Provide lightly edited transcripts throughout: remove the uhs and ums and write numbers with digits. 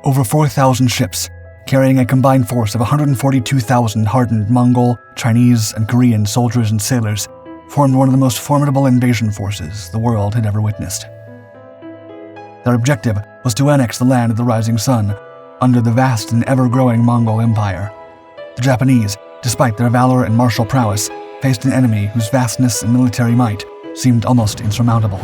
over 4,000 ships, carrying a combined force of 142,000 hardened Mongol, Chinese, and Korean soldiers and sailors, formed one of the most formidable invasion forces the world had ever witnessed. Their objective was to annex the land of the rising sun, under the vast and ever-growing Mongol Empire. The Japanese, despite their valor and martial prowess, faced an enemy whose vastness and military might seemed almost insurmountable.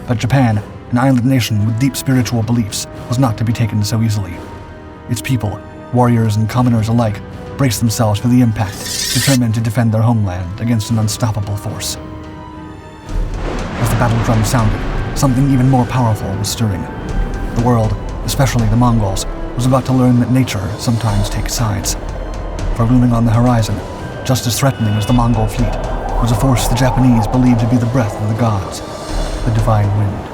But Japan, an island nation with deep spiritual beliefs, was not to be taken so easily. Its people, warriors and commoners alike, braced themselves for the impact, determined to defend their homeland against an unstoppable force. As the battle drum sounded, something even more powerful was stirring. The world, especially the Mongols, was about to learn that nature sometimes takes sides. For looming on the horizon, just as threatening as the Mongol fleet, was a force the Japanese believed to be the breath of the gods, the divine wind.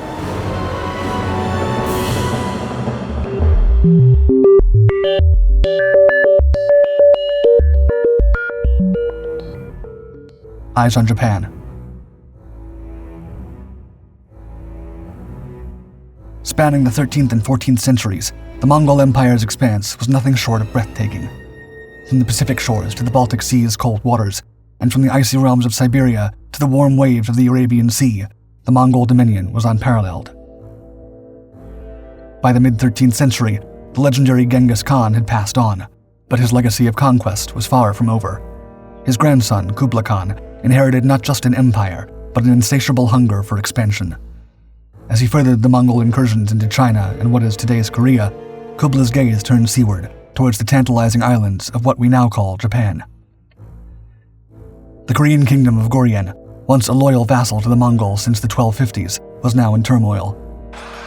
Eyes on Japan. Spanning the 13th and 14th centuries, the Mongol Empire's expanse was nothing short of breathtaking. From the Pacific shores to the Baltic Sea's cold waters, and from the icy realms of Siberia to the warm waves of the Arabian Sea, the Mongol dominion was unparalleled. By the mid-13th century, the legendary Genghis Khan had passed on, but his legacy of conquest was far from over. His grandson, Kublai Khan, inherited not just an empire, but an insatiable hunger for expansion. As he furthered the Mongol incursions into China and what is today's Korea, Kublai's gaze turned seaward, towards the tantalizing islands of what we now call Japan. The Korean kingdom of Goryeo, once a loyal vassal to the Mongols since the 1250s, was now in turmoil.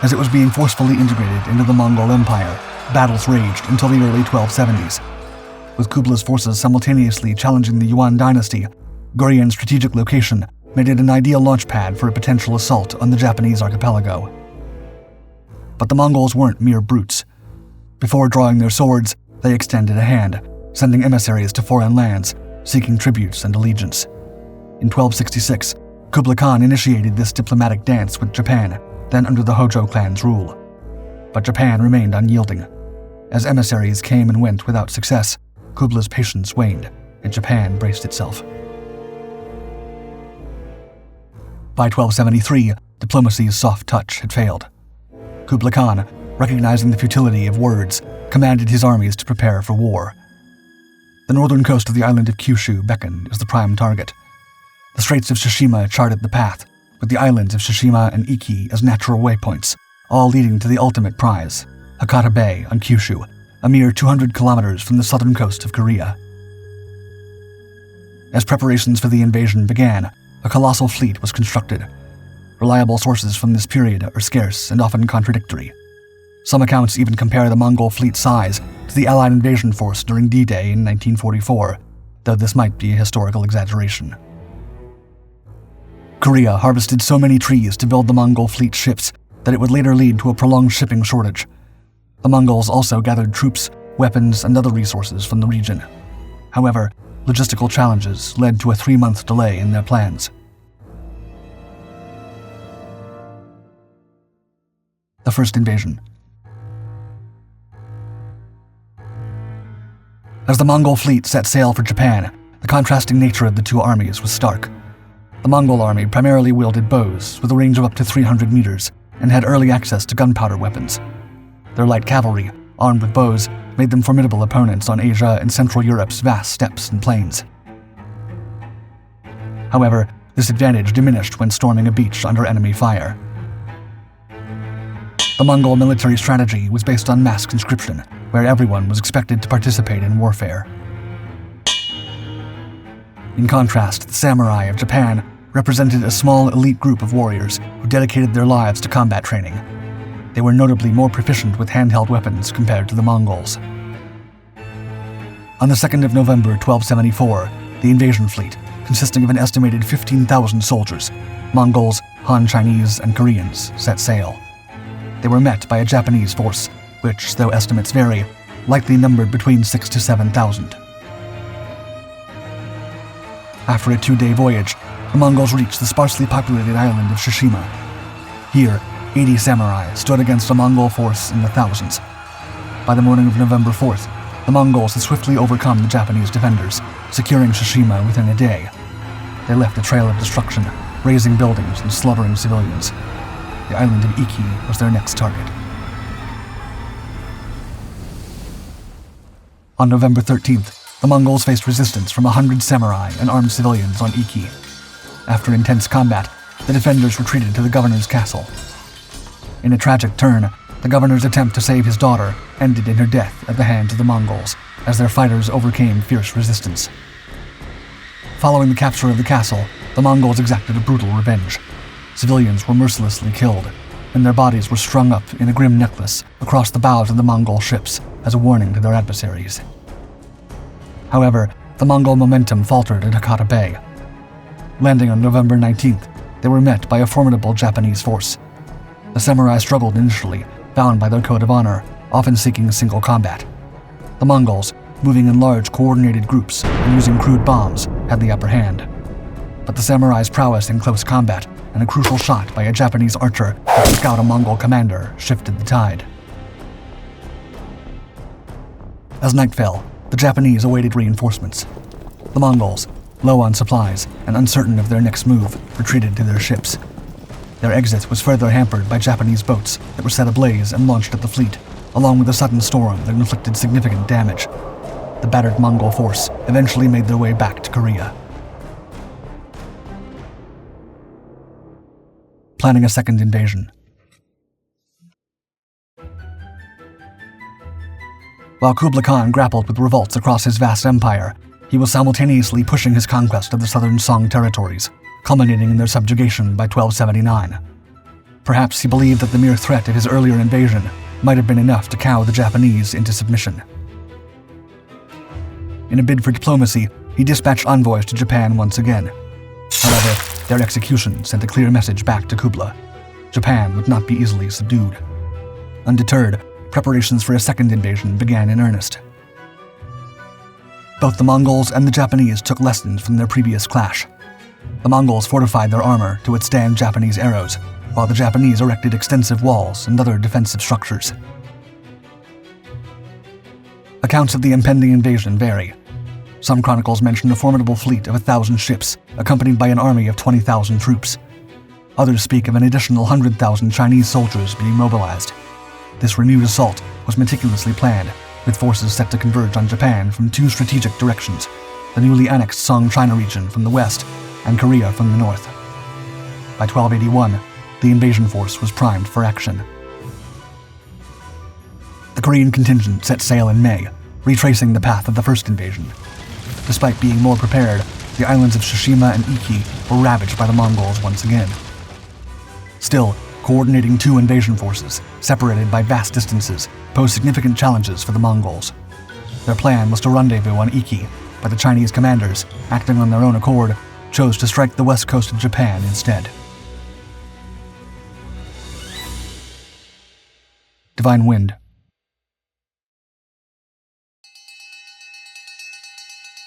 As it was being forcefully integrated into the Mongol Empire, battles raged until the early 1270s. With Kublai's forces simultaneously challenging the Yuan dynasty, Goryeo's strategic location made it an ideal launchpad for a potential assault on the Japanese archipelago. But the Mongols weren't mere brutes. Before drawing their swords, they extended a hand, sending emissaries to foreign lands, seeking tributes and allegiance. In 1266, Kublai Khan initiated this diplomatic dance with Japan, then under the Hojo clan's rule. But Japan remained unyielding. As emissaries came and went without success, Kublai's patience waned, and Japan braced itself. By 1273, diplomacy's soft touch had failed. Kublai Khan, recognizing the futility of words, commanded his armies to prepare for war. The northern coast of the island of Kyushu beckoned as the prime target. The Straits of Tsushima charted the path, with the islands of Tsushima and Iki as natural waypoints, all leading to the ultimate prize, Hakata Bay on Kyushu, a mere 200 kilometers from the southern coast of Korea. As preparations for the invasion began, a colossal fleet was constructed. Reliable sources from this period are scarce and often contradictory. Some accounts even compare the Mongol fleet's size to the Allied invasion force during D-Day in 1944, though this might be a historical exaggeration. Korea harvested so many trees to build the Mongol fleet ships that it would later lead to a prolonged shipping shortage. The Mongols also gathered troops, weapons, and other resources from the region. However, logistical challenges led to a 3-month delay in their plans. The first invasion. As the Mongol fleet set sail for Japan, the contrasting nature of the two armies was stark. The Mongol army primarily wielded bows with a range of up to 300 meters and had early access to gunpowder weapons. Their light cavalry, armed with bows, made them formidable opponents on Asia and Central Europe's vast steppes and plains. However, this advantage diminished when storming a beach under enemy fire. The Mongol military strategy was based on mass conscription, where everyone was expected to participate in warfare. In contrast, the samurai of Japan represented a small elite group of warriors who dedicated their lives to combat training. They were notably more proficient with handheld weapons compared to the Mongols. On the 2nd of November 1274, the invasion fleet, consisting of an estimated 15,000 soldiers, Mongols, Han Chinese, and Koreans, set sail. They were met by a Japanese force, which, though estimates vary, likely numbered between 6,000 to 7,000. After a 2-day voyage, the Mongols reached the sparsely populated island of Tsushima. Here, 80 samurai stood against a Mongol force in the thousands. By the morning of November 4th, the Mongols had swiftly overcome the Japanese defenders, securing Tsushima within a day. They left a trail of destruction, razing buildings and slaughtering civilians. The island of Iki was their next target. On November 13th, the Mongols faced resistance from 100 samurai and armed civilians on Iki. After intense combat, the defenders retreated to the governor's castle. In a tragic turn, the governor's attempt to save his daughter ended in her death at the hands of the Mongols, as their fighters overcame fierce resistance. Following the capture of the castle, the Mongols exacted a brutal revenge. Civilians were mercilessly killed, and their bodies were strung up in a grim necklace across the bows of the Mongol ships as a warning to their adversaries. However, the Mongol momentum faltered at Hakata Bay. Landing on November 19th, they were met by a formidable Japanese force. The samurai struggled initially, bound by their code of honor, often seeking single combat. The Mongols, moving in large coordinated groups and using crude bombs, had the upper hand. But the samurai's prowess in close combat and a crucial shot by a Japanese archer that took out a Mongol commander shifted the tide. As night fell, the Japanese awaited reinforcements. The Mongols, low on supplies and uncertain of their next move, retreated to their ships. Their exit was further hampered by Japanese boats that were set ablaze and launched at the fleet, along with a sudden storm that inflicted significant damage. The battered Mongol force eventually made their way back to Korea. Planning a second invasion. While Kublai Khan grappled with revolts across his vast empire, he was simultaneously pushing his conquest of the southern Song territories, culminating in their subjugation by 1279. Perhaps he believed that the mere threat of his earlier invasion might have been enough to cow the Japanese into submission. In a bid for diplomacy, he dispatched envoys to Japan once again. However, their execution sent a clear message back to Kublai. Japan would not be easily subdued. Undeterred, preparations for a second invasion began in earnest. Both the Mongols and the Japanese took lessons from their previous clash. The Mongols fortified their armor to withstand Japanese arrows, while the Japanese erected extensive walls and other defensive structures. Accounts of the impending invasion vary. Some chronicles mention a formidable fleet of 1,000 ships, accompanied by an army of 20,000 troops. Others speak of an additional 100,000 Chinese soldiers being mobilized. This renewed assault was meticulously planned, with forces set to converge on Japan from two strategic directions, the newly annexed Song China region from the west and Korea from the north. By 1281, the invasion force was primed for action. The Korean contingent set sail in May, retracing the path of the first invasion. Despite being more prepared, the islands of Tsushima and Iki were ravaged by the Mongols once again. Still, coordinating two invasion forces, separated by vast distances, posed significant challenges for the Mongols. Their plan was to rendezvous on Iki, but the Chinese commanders, acting on their own accord, chose to strike the west coast of Japan instead. Divine Wind.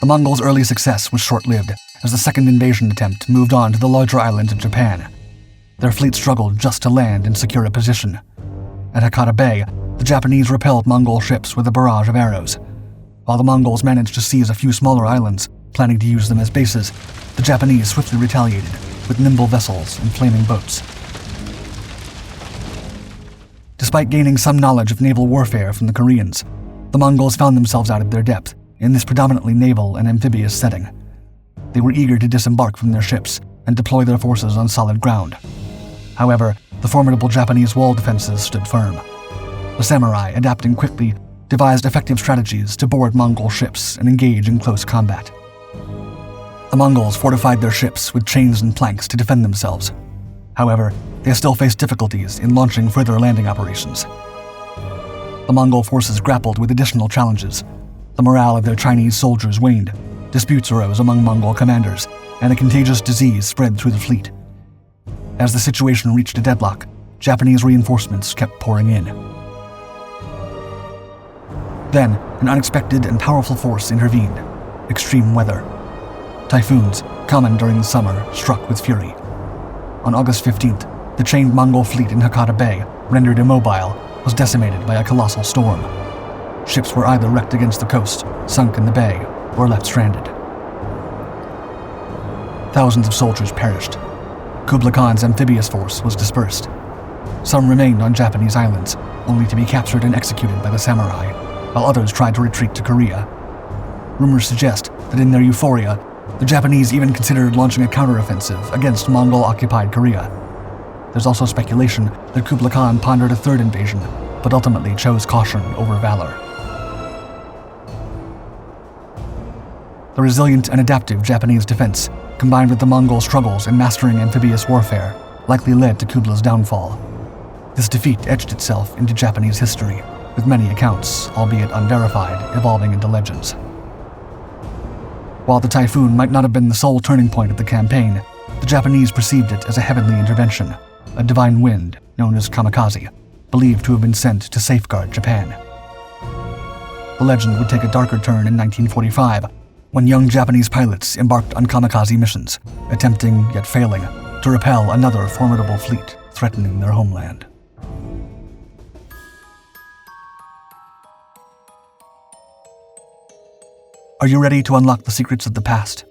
The Mongols' early success was short-lived, as the second invasion attempt moved on to the larger island of Japan. Their fleet struggled just to land and secure a position. At Hakata Bay, the Japanese repelled Mongol ships with a barrage of arrows. While the Mongols managed to seize a few smaller islands, planning to use them as bases, the Japanese swiftly retaliated, with nimble vessels and flaming boats. Despite gaining some knowledge of naval warfare from the Koreans, the Mongols found themselves out of their depth in this predominantly naval and amphibious setting. They were eager to disembark from their ships and deploy their forces on solid ground. However, the formidable Japanese wall defenses stood firm. The samurai, adapting quickly, devised effective strategies to board Mongol ships and engage in close combat. The Mongols fortified their ships with chains and planks to defend themselves. However, they still faced difficulties in launching further landing operations. The Mongol forces grappled with additional challenges. The morale of their Chinese soldiers waned, disputes arose among Mongol commanders, and a contagious disease spread through the fleet. As the situation reached a deadlock, Japanese reinforcements kept pouring in. Then, an unexpected and powerful force intervened: extreme weather. Typhoons, common during the summer, struck with fury. On August 15th, The chained Mongol fleet in Hakata Bay, rendered immobile, was decimated by a colossal storm. Ships were either wrecked against the coast, sunk in the bay, or left stranded. Thousands of soldiers perished. Kublai Khan's amphibious force was dispersed. Some remained on Japanese islands, only to be captured and executed by the samurai, while others tried to retreat to Korea. Rumors suggest that in their euphoria, the Japanese even considered launching a counteroffensive against Mongol-occupied Korea. There's also speculation that Kublai Khan pondered a third invasion, but ultimately chose caution over valor. The resilient and adaptive Japanese defense, combined with the Mongol struggles in mastering amphibious warfare, likely led to Kublai's downfall. This defeat etched itself into Japanese history, with many accounts, albeit unverified, evolving into legends. While the typhoon might not have been the sole turning point of the campaign, the Japanese perceived it as a heavenly intervention, a divine wind known as Kamikaze, believed to have been sent to safeguard Japan. The legend would take a darker turn in 1945, when young Japanese pilots embarked on kamikaze missions, attempting, yet failing, to repel another formidable fleet threatening their homeland. Are you ready to unlock the secrets of the past?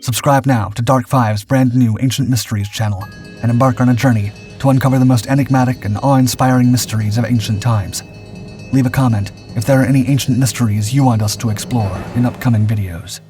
Subscribe now to Dark Five's brand new Ancient Mysteries channel and embark on a journey to uncover the most enigmatic and awe-inspiring mysteries of ancient times. Leave a comment if there are any ancient mysteries you want us to explore in upcoming videos.